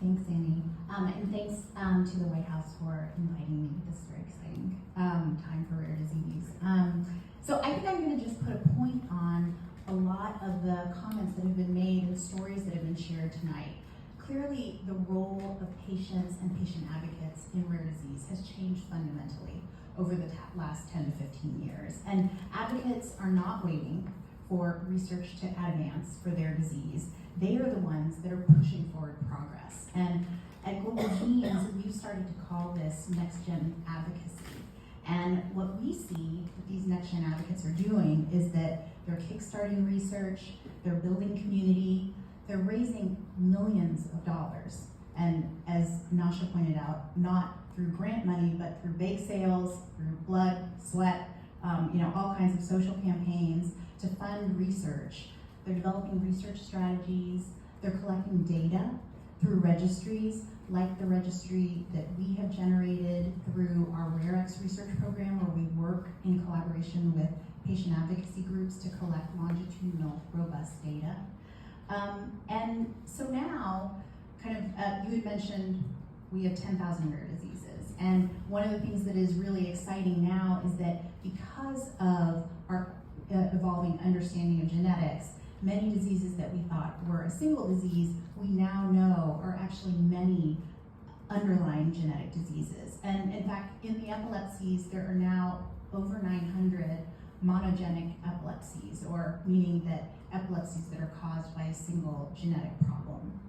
Thanks, Annie. And thanks to the White House for inviting me. This is very exciting time for rare disease. So I think I'm going to just put a point on a lot of the comments that have been made and stories that have been shared tonight. Clearly, the role of patients and patient advocates in rare disease has changed fundamentally over the last 10 to 15 years. And advocates are not waiting for research to advance for their disease. They are the ones that are pushing forward progress. And at Global Genes, we've started to call this next-gen advocacy. And what we see that these next-gen advocates are doing is that they're kickstarting research, they're building community, they're raising millions of dollars. And as Nasha pointed out, not through grant money, but through bake sales, through blood, sweat, all kinds of social campaigns to fund research. They're developing research strategies, they're collecting data through registries, like the registry that we have generated through our RareX research program, where we work in collaboration with patient advocacy groups to collect longitudinal, robust data. And so now, you had mentioned we have 10,000 rare diseases. And one of the things that is really exciting now is that because of our evolving understanding of genetics, many diseases that we thought were a single disease, we now know are actually many underlying genetic diseases. And in fact, in the epilepsies, there are now over 900 monogenic epilepsies, or meaning that epilepsies that are caused by a single genetic problem.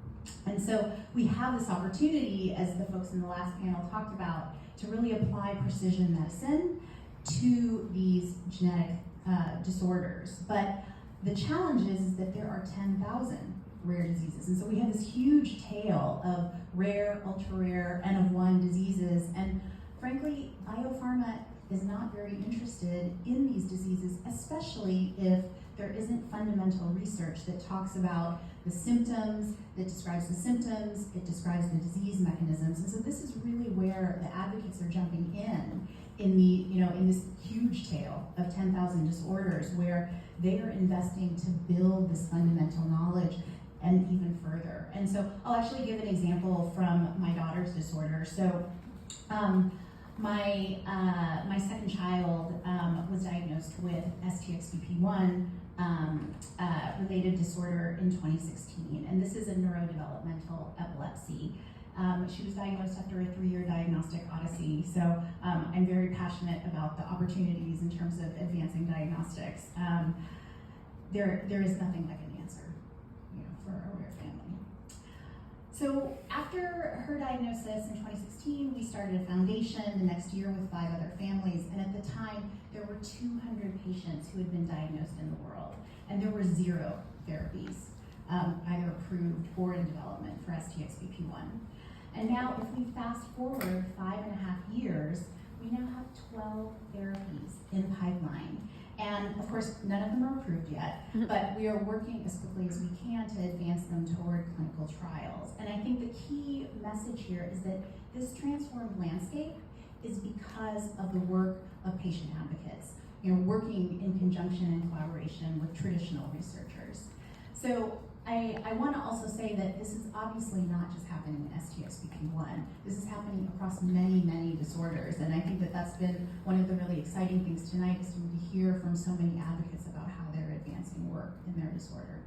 And so we have this opportunity, as the folks in the last panel talked about, to really apply precision medicine to these genetic disorders. But the challenge is that there are 10,000 rare diseases. And so we have this huge tail of rare, ultra-rare, N of 1 diseases. And frankly, biopharma is not very interested in these diseases, especially if there isn't fundamental research that talks about the symptoms, that describes the symptoms, it describes the disease mechanisms. And so this is really where the advocates are jumping in this huge tail of 10,000 disorders, where they are investing to build this fundamental knowledge and even further. And so I'll actually give an example from my daughter's disorder. So my second child was diagnosed with STXBP1 related disorder in 2016, and this is a neurodevelopmental epilepsy. She was diagnosed after a 3-year diagnostic odyssey, so I'm very passionate about the opportunities in terms of advancing diagnostics. There is nothing like an answer, for a rare family. So after her diagnosis in 2016, we started a foundation the next year with 5 other families, and at the time, there were 200 patients who had been diagnosed in the world, and there were 0 therapies, either approved or in development for STXBP1. And now, if we fast forward 5.5 years, we now have 12 therapies in the pipeline. And of course, none of them are approved yet, but we are working as quickly as we can to advance them toward clinical trials. And I think the key message here is that this transformed landscape is because of the work of patient advocates, working in conjunction and collaboration with traditional researchers. So I want to also say that this is obviously not just happening in STXBP1. This is happening across many, many disorders. And I think that that's been one of the really exciting things tonight, is to hear from so many advocates about how they're advancing work in their disorder.